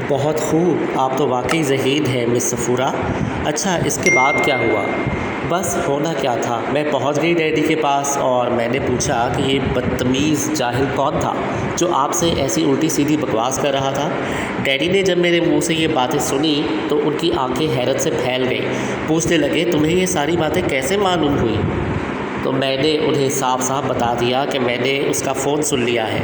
بہت خوب، آپ تو واقعی ذہین ہیں مس صفورہ۔ اچھا، اس کے بعد کیا ہوا؟ بس ہونا کیا تھا، میں پہنچ گئی ڈیڈی کے پاس اور میں نے پوچھا کہ یہ بدتمیز جاہل کون تھا جو آپ سے ایسی الٹی سیدھی بکواس کر رہا تھا۔ ڈیڈی نے جب میرے منہ سے یہ باتیں سنی تو ان کی آنکھیں حیرت سے پھیل گئیں، پوچھنے لگے تمہیں یہ ساری باتیں کیسے معلوم ہوئی؟ تو میں نے انہیں صاف صاف بتا دیا کہ میں نے اس کا فون سن لیا ہے۔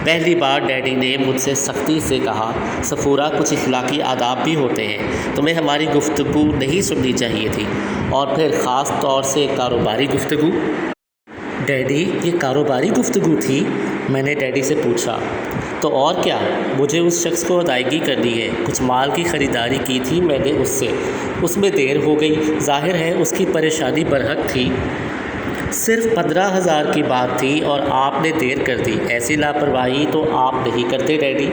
پہلی بار ڈیڈی نے مجھ سے سختی سے کہا، صفورہ کچھ اخلاقی آداب بھی ہوتے ہیں، تمہیں ہماری گفتگو نہیں سننی چاہیے تھی، اور پھر خاص طور سے کاروباری گفتگو۔ ڈیڈی، یہ کاروباری گفتگو تھی؟ میں نے ڈیڈی سے پوچھا۔ تو اور کیا، مجھے اس شخص کو ادائیگی کرنی ہے، کچھ مال کی خریداری کی تھی میں نے اس سے، اس میں دیر ہو گئی، ظاہر ہے اس کی پریشانی برحق تھی۔ صرف 15,000 کی بات تھی اور آپ نے دیر کر دی، ایسی لاپرواہی تو آپ نہیں کرتے ڈیڈی۔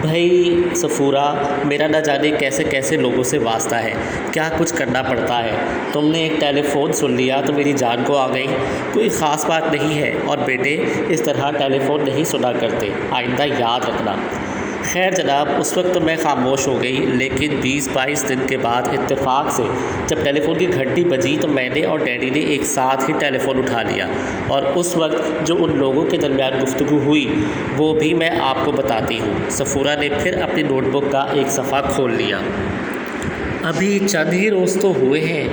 بھائی صفورہ، میرا نہ جانے کیسے کیسے لوگوں سے واسطہ ہے، کیا کچھ کرنا پڑتا ہے، تم نے ایک ٹیلی فون سن لیا تو میری جان کو آ گئی، کوئی خاص بات نہیں ہے، اور بیٹے اس طرح ٹیلی فون نہیں سنا کرتے، آئندہ یاد رکھنا۔ خیر جناب، اس وقت تو میں خاموش ہو گئی، لیکن 20-22 دن کے بعد اتفاق سے جب ٹیلی فون کی گھنٹی بجی تو میں نے اور ڈیڈی نے ایک ساتھ ہی ٹیلی فون اٹھا لیا، اور اس وقت جو ان لوگوں کے درمیان گفتگو ہوئی وہ بھی میں آپ کو بتاتی ہوں۔ صفورہ نے پھر اپنی نوٹ بک کا ایک صفحہ کھول لیا۔ ابھی چند ہی روز تو ہوئے ہیں۔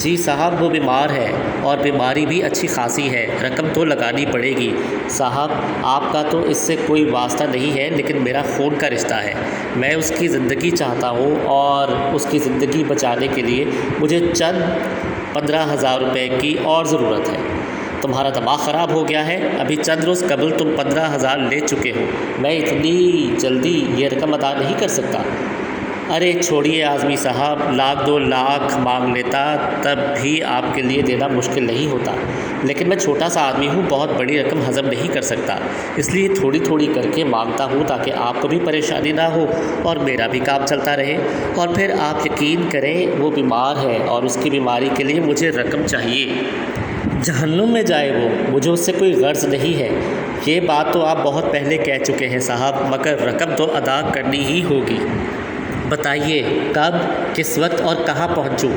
جی صاحب، وہ بیمار ہے اور بیماری بھی اچھی خاصی ہے، رقم تو لگانی پڑے گی۔ صاحب، آپ کا تو اس سے کوئی واسطہ نہیں ہے، لیکن میرا خون کا رشتہ ہے، میں اس کی زندگی چاہتا ہوں، اور اس کی زندگی بچانے کے لیے مجھے چند 15,000 روپے کی اور ضرورت ہے۔ تمہارا دماغ خراب ہو گیا ہے؟ ابھی چند روز قبل تم 15,000 لے چکے ہو، میں اتنی جلدی یہ رقم ادا نہیں کر سکتا۔ ارے چھوڑیے اعظمی صاحب، 1,00,000 2 لاکھ مانگ لیتا تب بھی آپ کے لیے دینا مشکل نہیں ہوتا، لیکن میں چھوٹا سا آدمی ہوں، بہت بڑی رقم ہضم نہیں کر سکتا، اس لیے تھوڑی تھوڑی کر کے مانگتا ہوں تاکہ آپ کو بھی پریشانی نہ ہو اور میرا بھی کام چلتا رہے۔ اور پھر آپ یقین کریں، وہ بیمار ہے اور اس کی بیماری کے لیے مجھے رقم چاہیے۔ جہنم میں جائے وہ، مجھے اس سے کوئی غرض نہیں ہے۔ یہ بات تو آپ بہت پہلے کہہ چکے ہیں صاحب، مگر رقم تو ادا کرنی ہی ہوگی۔ بتائیے کب، کس وقت اور کہاں پہنچوں؟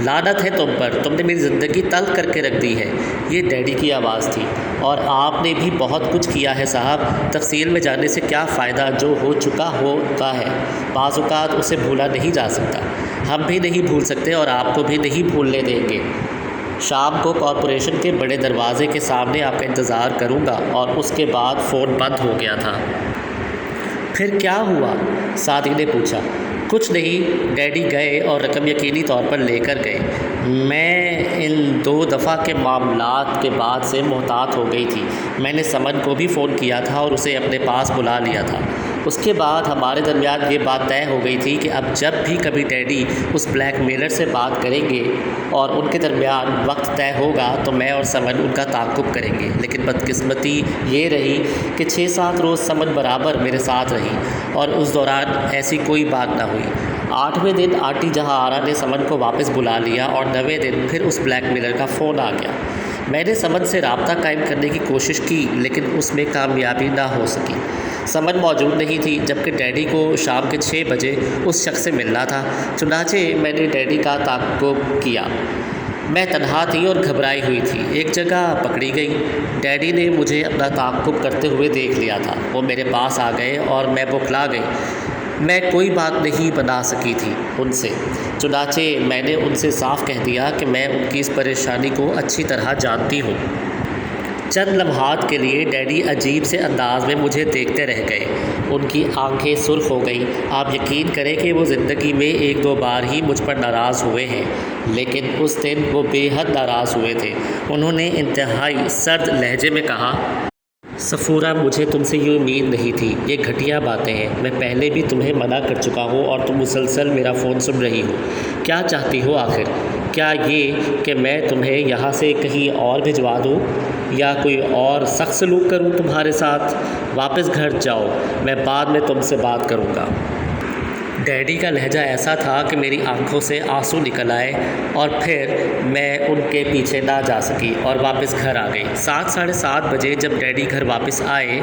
لعنت ہے تم پر، تم نے میری زندگی تلخ کر کے رکھ دی ہے۔ یہ ڈیڈی کی آواز تھی۔ اور آپ نے بھی بہت کچھ کیا ہے صاحب، تفصیل میں جانے سے کیا فائدہ، جو ہو چکا ہوتا ہے، بعض اوقات اسے بھولا نہیں جا سکتا۔ ہم بھی نہیں بھول سکتے اور آپ کو بھی نہیں بھولنے دیں گے۔ شام کو کارپوریشن کے بڑے دروازے کے سامنے آپ کا انتظار کروں گا۔ اور اس کے بعد فون بند ہو گیا تھا۔ پھر کیا ہوا؟ سادی نے پوچھا۔ کچھ نہیں، ڈیڈی گئے اور رقم یقینی طور پر لے کر گئے۔ میں ان 2 دفعہ کے معاملات کے بعد سے محتاط ہو گئی تھی۔ میں نے سمن کو بھی فون کیا تھا اور اسے اپنے پاس بلا لیا تھا۔ اس کے بعد ہمارے درمیان یہ بات طے ہو گئی تھی کہ اب جب بھی کبھی ڈیڈی اس بلیک میلر سے بات کریں گے اور ان کے درمیان وقت طے ہوگا تو میں اور سمن ان کا تعاقب کریں گے۔ لیکن بدقسمتی یہ رہی کہ 6-7 روز سمن برابر میرے ساتھ رہی اور اس دوران ایسی کوئی بات نہ ہوئی۔ 8ویں دن آنٹی جہاں آرا نے سمن کو واپس بلا لیا اور 9ویں دن پھر اس بلیک میلر کا فون آ گیا۔ میں نے سمن سے رابطہ قائم کرنے کی کوشش کی لیکن اس میں کامیابی نہ ہو سکی۔ سمن موجود نہیں تھی، جبکہ ڈیڈی کو شام کے 6 بجے اس شخص سے ملنا تھا۔ چنانچہ میں نے ڈیڈی کا تعاقب کیا۔ میں تنہا تھی اور گھبرائی ہوئی تھی، ایک جگہ پکڑی گئی۔ ڈیڈی نے مجھے اپنا تعاقب کرتے ہوئے دیکھ لیا تھا۔ وہ میرے پاس آ گئے اور میں بوکھلا گئی۔ میں کوئی بات نہیں بنا سکی تھی ان سے، چنانچہ میں نے ان سے صاف کہہ دیا کہ میں ان کی اس پریشانی کو اچھی طرح جانتی ہوں۔ چند لمحات کے لیے ڈیڈی عجیب سے انداز میں مجھے دیکھتے رہ گئے، ان کی آنکھیں سرخ ہو گئیں۔ آپ یقین کریں کہ وہ زندگی میں 1-2 بار ہی مجھ پر ناراض ہوئے ہیں، لیکن اس دن وہ بے حد ناراض ہوئے تھے۔ انہوں نے انتہائی سرد لہجے میں کہا، صفورہ، مجھے تم سے یہ امید نہیں تھی، یہ گھٹیا باتیں ہیں، میں پہلے بھی تمہیں منع کر چکا ہوں اور تم مسلسل میرا فون سن رہی ہو۔ کیا چاہتی ہو آخر؟ کیا یہ کہ میں تمہیں یہاں سے کہیں اور بھجوا دوں یا کوئی اور سخت سلوک کروں تمہارے ساتھ؟ واپس گھر جاؤ، میں بعد میں تم سے بات کروں گا۔ ڈیڈی کا لہجہ ایسا تھا کہ میری آنکھوں سے آنسو نکل آئے اور پھر میں ان کے پیچھے نہ جا سکی اور واپس گھر آ گئی۔ 7:30 بجے جب ڈیڈی گھر واپس آئے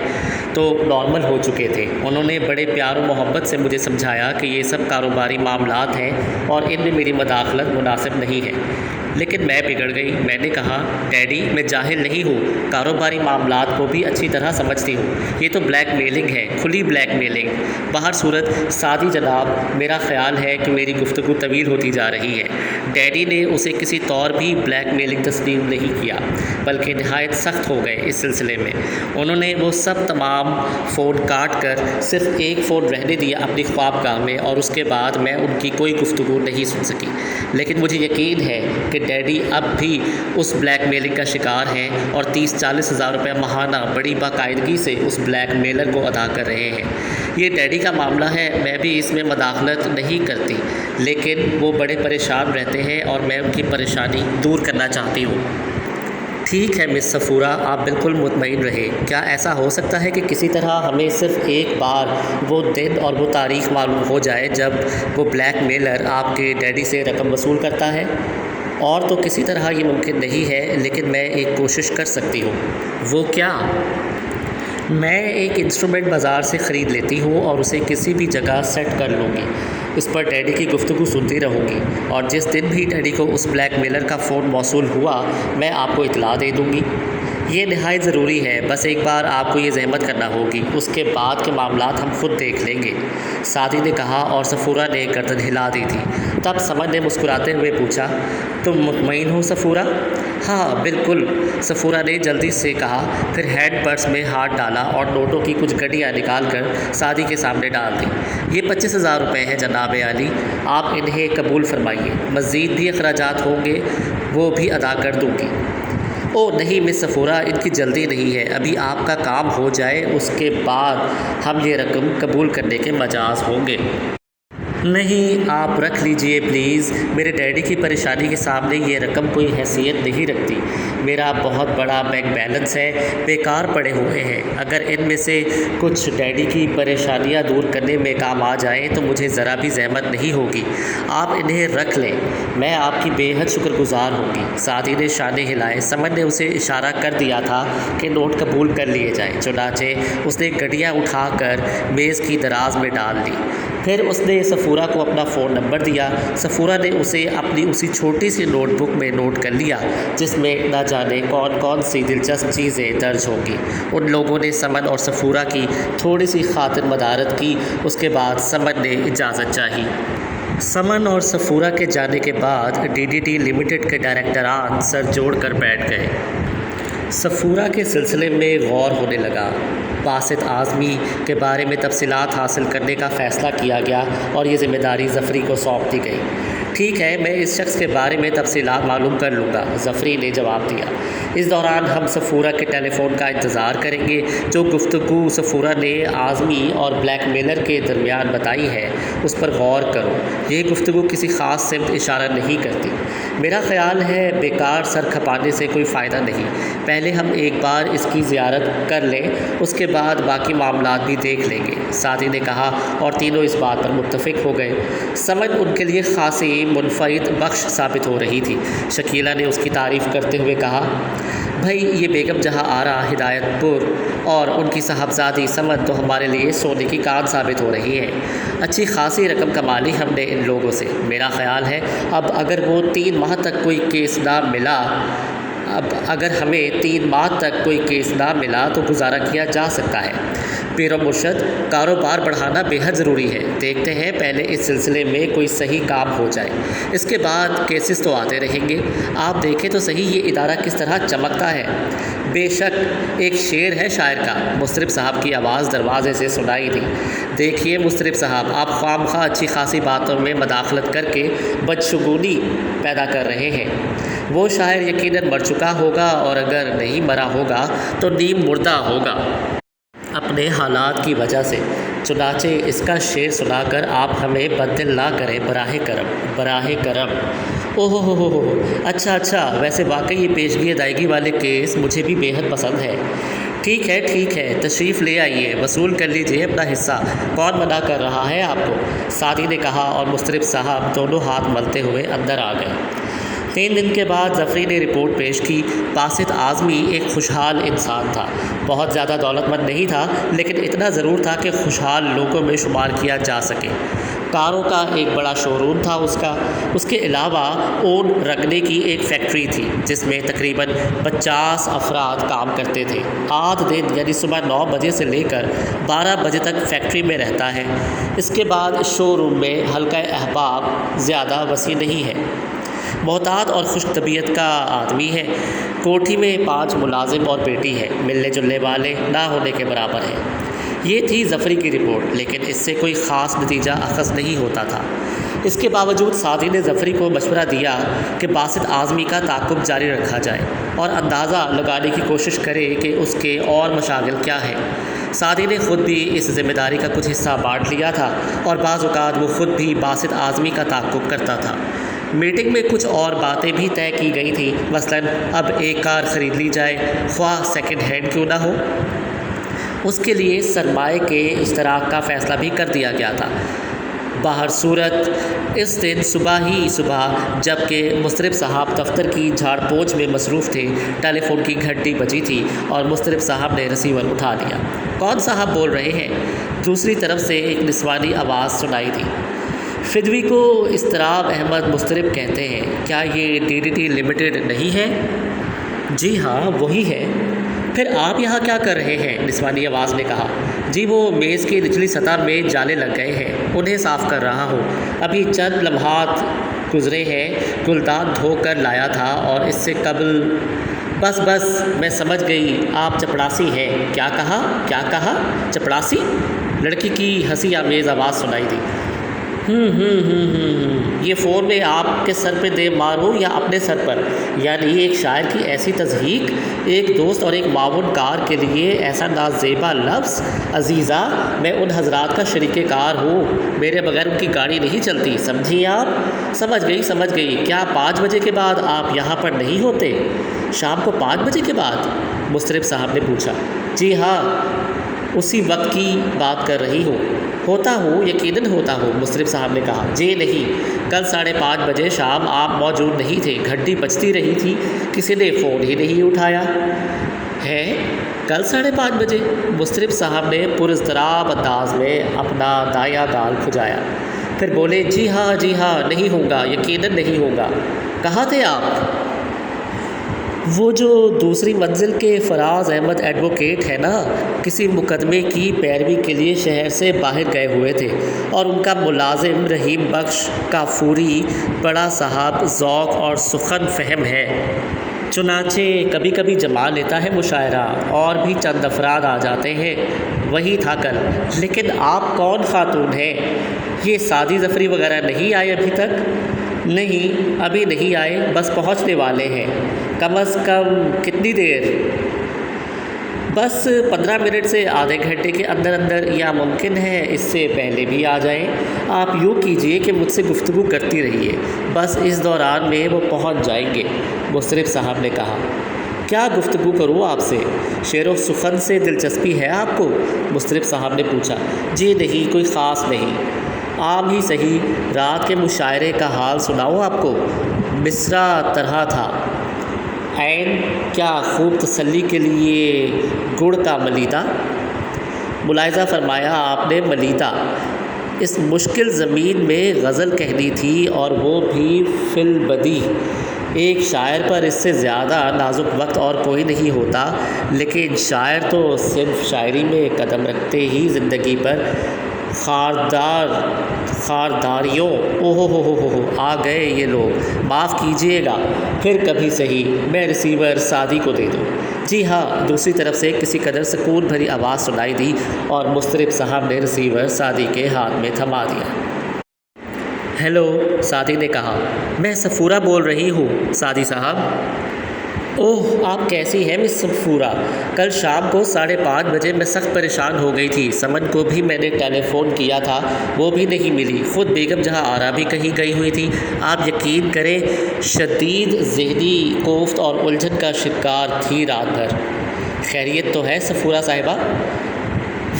تو نارمل ہو چکے تھے۔ انہوں نے بڑے پیار و محبت سے مجھے سمجھایا کہ یہ سب کاروباری معاملات ہیں اور ان میں میری مداخلت مناسب نہیں ہے، لیکن میں بگڑ گئی۔ میں نے کہا، ڈیڈی میں جاہل نہیں ہوں، کاروباری معاملات کو بھی اچھی طرح سمجھتی ہوں، یہ تو بلیک میلنگ ہے، کھلی بلیک میلنگ۔ باہر صورت سادی جناب، میرا خیال ہے کہ میری گفتگو طویل ہوتی جا رہی ہے۔ ڈیڈی نے اسے کسی طور بھی بلیک میلنگ تسلیم نہیں کیا، بلکہ نہایت سخت ہو گئے اس سلسلے میں۔ انہوں نے وہ سب تمام فون کاٹ کر صرف ایک فون رہنے دیا اپنی خوابگاہ میں، اور اس کے بعد میں ان کی کوئی گفتگو نہیں سن سکی۔ لیکن مجھے یقین ہے کہ ڈیڈی اب بھی اس بلیک میلنگ کا شکار ہیں اور 30-40 ہزار روپے ماہانہ بڑی باقاعدگی سے اس بلیک میلر کو ادا کر رہے ہیں۔ یہ ڈیڈی کا معاملہ ہے، میں بھی اس میں مداخلت نہیں کرتی، لیکن وہ بڑے پریشان رہتے ہیں اور میں ان کی پریشانی دور کرنا چاہتی ہوں۔ ٹھیک ہے مس صفورہ، آپ بالکل مطمئن رہیں۔ کیا ایسا ہو سکتا ہے کہ کسی طرح ہمیں صرف ایک بار وہ دن اور وہ تاریخ معلوم ہو جائے جب وہ بلیک میلر آپ کے ڈیڈی سے رقم وصول کرتا ہے؟ اور تو کسی طرح یہ ممکن نہیں ہے، لیکن میں ایک کوشش کر سکتی ہوں۔ وہ کیا؟ میں ایک انسٹرومنٹ بازار سے خرید لیتی ہوں اور اسے کسی بھی جگہ سیٹ کر لوں گی، اس پر ڈیڈی کی گفتگو سنتی رہوں گی، اور جس دن بھی ڈیڈی کو اس بلیک میلر کا فون موصول ہوا میں آپ کو اطلاع دے دوں گی۔ یہ نہایت ضروری ہے، بس ایک بار آپ کو یہ زحمت کرنا ہوگی، اس کے بعد کے معاملات ہم خود دیکھ لیں گے، سعدی نے کہا، اور صفورہ نے گردن ہلا دی تھی۔ تب سمن نے مسکراتے ہوئے پوچھا، تم مطمئن ہو صفورہ؟ ہاں بالکل، صفورہ نے جلدی سے کہا، پھر ہینڈ پرس میں ہاتھ ڈالا اور نوٹوں کی کچھ گڈیاں نکال کر سعدی کے سامنے ڈال دی۔ یہ 25,000 روپے ہیں جناب عالی، آپ انہیں قبول فرمائیے، مزید بھی اخراجات ہوں گے وہ بھی ادا کر دوں گی۔ او نہیں مس صفورہ، ان کی جلدی نہیں ہے، ابھی آپ کا کام ہو جائے اس کے بعد ہم یہ رقم قبول کرنے کے مجاز ہوں گے۔ نہیں، آپ رکھ لیجئے پلیز، میرے ڈیڈی کی پریشانی کے سامنے یہ رقم کوئی حیثیت نہیں رکھتی۔ میرا بہت بڑا بینک بیلنس ہے، بیکار پڑے ہوئے ہیں، اگر ان میں سے کچھ ڈیڈی کی پریشانیاں دور کرنے میں کام آ جائیں تو مجھے ذرا بھی زحمت نہیں ہوگی، آپ انہیں رکھ لیں، میں آپ کی بے حد شکر گزار ہوں گی۔ سعدی نے شانے ہلائے۔ سمن نے اسے اشارہ کر دیا تھا کہ نوٹ قبول کر لیے جائیں، چنانچہ اس نے گڈیاں اٹھا کر میز کی دراز میں ڈال دی۔ پھر اس نے صفورہ کو اپنا فون نمبر دیا۔ صفورہ نے اسے اپنی اسی چھوٹی سی نوٹ بک میں نوٹ کر لیا جس میں نہ جانے کون کون سی دلچسپ چیزیں درج ہوں گی۔ ان لوگوں نے سمن اور صفورہ کی تھوڑی سی خاطر مدارت کی، اس کے بعد سمن نے اجازت چاہی۔ سمن اور صفورہ کے جانے کے بعد DDT لمیٹڈ کے ڈائریکٹران سر جوڑ کر بیٹھ گئے۔ صفورہ کے سلسلے میں غور ہونے لگا۔ باسط اعظمی کے بارے میں تفصیلات حاصل کرنے کا فیصلہ کیا گیا اور یہ ذمہ داری ظفری کو سونپ دی گئی۔ ٹھیک ہے، میں اس شخص کے بارے میں تفصیلات معلوم کر لوں گا، ظفری نے جواب دیا۔ اس دوران ہم صفورہ کے ٹیلی فون کا انتظار کریں گے۔ جو گفتگو صفورہ نے اعظمی اور بلیک میلر کے درمیان بتائی ہے اس پر غور کرو، یہ گفتگو کسی خاص سمت اشارہ نہیں کرتی۔ میرا خیال ہے بیکار سر کھپانے سے کوئی فائدہ نہیں، پہلے ہم ایک بار اس کی زیارت کر لیں، اس کے بعد باقی معاملات بھی دیکھ لیں گے، سعدی نے کہا، اور تینوں اس بات پر متفق ہو گئے۔ سمجھ ان کے لیے خاصی منفعت بخش ثابت ہو رہی تھی۔ شکیلہ نے اس کی تعریف کرتے ہوئے کہا، بھائی یہ بیگم جہاں آرا، ہدایت پور اور ان کی صاحبزادی سمن تو ہمارے لیے سونے کی کان ثابت ہو رہی ہیں، اچھی خاصی رقم کما لی ہم نے ان لوگوں سے۔ میرا خیال ہے اب اگر وہ 3 ماہ تک کوئی کیس نہ ملا تو گزارا کیا جا سکتا ہے۔ پیر و مرشد، کاروبار بڑھانا بے حد ضروری ہے، دیکھتے ہیں پہلے اس سلسلے میں کوئی صحیح کام ہو جائے، اس کے بعد کیسز تو آتے رہیں گے۔ آپ دیکھیں تو صحیح یہ ادارہ کس طرح چمکتا ہے۔ بے شک ایک شعر ہے شاعر کا، مسترب صاحب کی آواز دروازے سے سنائی دی۔ دیکھیے مسترب صاحب، آپ خواہ اچھی خاصی باتوں میں مداخلت کر کے بدشگونی پیدا کر رہے ہیں۔ وہ شاعر یقیناً مر چکا ہوگا، اور اگر نہیں مرا ہوگا تو نیم مردہ ہوگا اپنے حالات کی وجہ سے، چنانچہ اس کا شعر سنا کر آپ ہمیں بددل نہ کریں براہ کرم۔ اوہ ہو، اچھا، ویسے واقعی یہ پیشگی ادائیگی والے کیس مجھے بھی بے حد پسند ہے۔ ٹھیک ہے تشریف لے آئیے، وصول کر لیجیے اپنا حصہ، کون منع کر رہا ہے آپ کو، سعدی نے کہا اور مضطرب صاحب دونوں ہاتھ ملتے ہوئے اندر آ گئے۔ 3 دن کے بعد ظفری نے رپورٹ پیش کی۔ باسط اعظمی ایک خوشحال انسان تھا، بہت زیادہ دولت مند نہیں تھا، لیکن اتنا ضرور تھا کہ خوشحال لوگوں میں شمار کیا جا سکے۔ کاروں کا ایک بڑا شو روم تھا اس کے علاوہ اون رگنے کی ایک فیکٹری تھی جس میں تقریباً 50 افراد کام کرتے تھے۔ آدھ دن یعنی صبح 9 بجے سے لے کر 12 بجے تک فیکٹری میں رہتا ہے۔ اس کے بعد اس شو روم میں حلقہ احباب زیادہ وسیع نہیں ہے۔ محتاط اور خوش طبیعت کا آدمی ہے۔ کوٹھی میں 5 ملازم اور بیٹی ہے، ملنے جلنے والے نہ ہونے کے برابر ہیں۔ یہ تھی ظفری کی رپورٹ، لیکن اس سے کوئی خاص نتیجہ اخذ نہیں ہوتا تھا۔ اس کے باوجود سعدی نے ظفری کو مشورہ دیا کہ باسط اعظمی کا تعاقب جاری رکھا جائے اور اندازہ لگانے کی کوشش کرے کہ اس کے اور مشاغل کیا ہیں۔ سعدی نے خود بھی اس ذمہ داری کا کچھ حصہ بانٹ لیا تھا اور بعض اوقات وہ خود بھی باسط اعظمی کا تعاقب کرتا تھا۔ میٹنگ میں کچھ اور باتیں بھی طے کی گئی تھیں، مثلاً اب ایک کار خرید لی جائے، خواہ سیکنڈ ہینڈ کیوں نہ ہو۔ اس کے لیے سرمائے کے اشتراک کا فیصلہ بھی کر دیا گیا تھا۔ باہر صورت اس دن صبح جب کہ مضطرب صاحب دفتر کی جھاڑ پوچھ میں مصروف تھے، ٹیلی فون کی گھنٹی بجی تھی اور مضطرب صاحب نے ریسیور اٹھا لیا۔ کون صاحب بول رہے ہیں؟ دوسری طرف سے ایک نسوانی آواز سنائی دی۔ فدوی کو اضطراب احمد مضطرب کہتے ہیں، کیا یہ DDT لمیٹڈ نہیں ہے؟ جی ہاں وہی ہے۔ پھر آپ یہاں کیا کر رہے ہیں؟ نسوانی آواز نے کہا۔ جی وہ میز کی نچلی سطح میں جالے لگ گئے ہیں، انہیں صاف کر رہا ہوں۔ ابھی چند لمحات گزرے ہیں، گلدان دھو کر لایا تھا اور اس سے قبل بس میں سمجھ گئی، آپ چپڑاسی ہیں۔ کیا کہا؟ چپڑاسی؟ لڑکی کی ہنسی آمیز آواز سنائی دی۔ یہ فون میں آپ کے سر پہ دے ماروں یا اپنے سر پر؟ یعنی ایک شاعر کی ایسی تضحیک، ایک دوست اور ایک معاون کار کے لیے ایسا نازیبا لفظ۔ عزیزہ میں ان حضرات کا شریک کار ہوں، میرے بغیر ان کی گاڑی نہیں چلتی، سمجھی آپ؟ سمجھ گئی۔ کیا 5 بجے کے بعد آپ یہاں پر نہیں ہوتے؟ شام کو 5 بجے کے بعد؟ مضطرب صاحب نے پوچھا۔ جی ہاں اسی وقت کی بات کر رہی ہوں۔ ہوتا ہوں، یقیناً ہوتا ہوں، مضطرب صاحب نے کہا۔ جی نہیں، کل 5:30 بجے شام آپ موجود نہیں تھے، گھنٹی بجتی رہی تھی، کسی نے فون ہی نہیں اٹھایا ہے۔ کل 5:30 بجے؟ مضطرب صاحب نے پراضطراب انداز میں اپنا دایاں گال کھجایا، پھر بولے جی ہاں نہیں ہوگا، یقیناً نہیں ہوگا۔ کہاں تھے آپ؟ وہ جو دوسری منزل کے فراز احمد ایڈوکیٹ ہے نا، کسی مقدمے کی پیروی کے لیے شہر سے باہر گئے ہوئے تھے، اور ان کا ملازم رحیم بخش کافوری بڑا صاحب ذوق اور سخن فہم ہے، چنانچہ کبھی کبھی جما لیتا ہے مشاعرہ، اور بھی چند افراد آ جاتے ہیں۔ وہی تھا کل۔ لیکن آپ کون خاتون ہیں؟ یہ سعدی ظفری وغیرہ نہیں آئے ابھی تک؟ نہیں ابھی نہیں آئے، بس پہنچنے والے ہیں۔ کم از کم کتنی دیر؟ بس 15 منٹ سے آدھے گھنٹے کے اندر، یا ممکن ہے اس سے پہلے بھی آ جائیں۔ آپ یوں کیجئے کہ مجھ سے گفتگو کرتی رہیے، بس اس دوران میں وہ پہنچ جائیں گے، مضطرب صاحب نے کہا۔ کیا گفتگو کروں آپ سے؟ شعر و سخن سے دلچسپی ہے آپ کو؟ مضطرب صاحب نے پوچھا۔ جی نہیں، کوئی خاص نہیں، عام ہی صحیح۔ رات کے مشاعرے کا حال سناؤں آپ کو؟ مصرع طرح تھا۔ عین کیا خوب تسلی کے لیے گڑ کا ملیدہ؟ ملاحظہ فرمایا آپ نے، ملیدہ۔ اس مشکل زمین میں غزل کہنی تھی، اور وہ بھی فی البدی۔ ایک شاعر پر اس سے زیادہ نازک وقت اور کوئی نہیں ہوتا، لیکن شاعر تو صرف شاعری میں قدم رکھتے ہی زندگی پر خارداریوں ہو آ گئے یہ لوگ، معاف کیجیے گا، پھر کبھی صحیح میں ریسیور سعدی کو دے دوں۔ جی ہاں، دوسری طرف سے کسی قدر سکون بھری آواز سنائی دی اور مضطرب صاحب نے ریسیور سعدی کے ہاتھ میں تھما دیا۔ ہیلو، سعدی نے کہا۔ میں صفورہ بول رہی ہوں، سعدی صاحب۔ اوہ، آپ کیسی ہیں مس صفورہ؟ کل شام کو 5:30 بجے میں سخت پریشان ہو گئی تھی، سمن کو بھی میں نے ٹیلی فون کیا تھا، وہ بھی نہیں ملی، خود بیگم جہاں آرا بھی کہیں گئی ہوئی تھی۔ آپ یقین کریں شدید ذہنی کوفت اور الجھن کا شکار تھی رات بھر۔ خیریت تو ہے سفورہ صاحبہ؟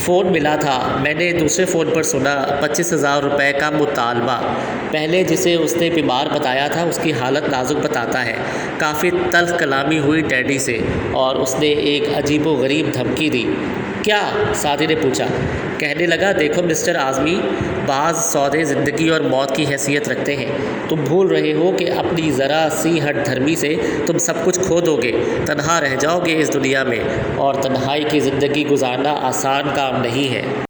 فون ملا تھا، میں نے دوسرے فون پر سنا 25,000 روپے کا مطالبہ۔ پہلے جسے اس نے بیمار بتایا تھا اس کی حالت نازک بتاتا ہے۔ کافی تلخ کلامی ہوئی ڈیڈی سے اور اس نے ایک عجیب و غریب دھمکی دی۔ کیا؟ سعدی نے پوچھا۔ کہنے لگا دیکھو مسٹر اعظمی، بعض سودے زندگی اور موت کی حیثیت رکھتے ہیں۔ تم بھول رہے ہو کہ اپنی ذرا سی ہٹ دھرمی سے تم سب کچھ کھو دو گے، تنہا رہ جاؤ گے اس دنیا میں، اور تنہائی کی زندگی گزارنا آسان کام نہیں ہے۔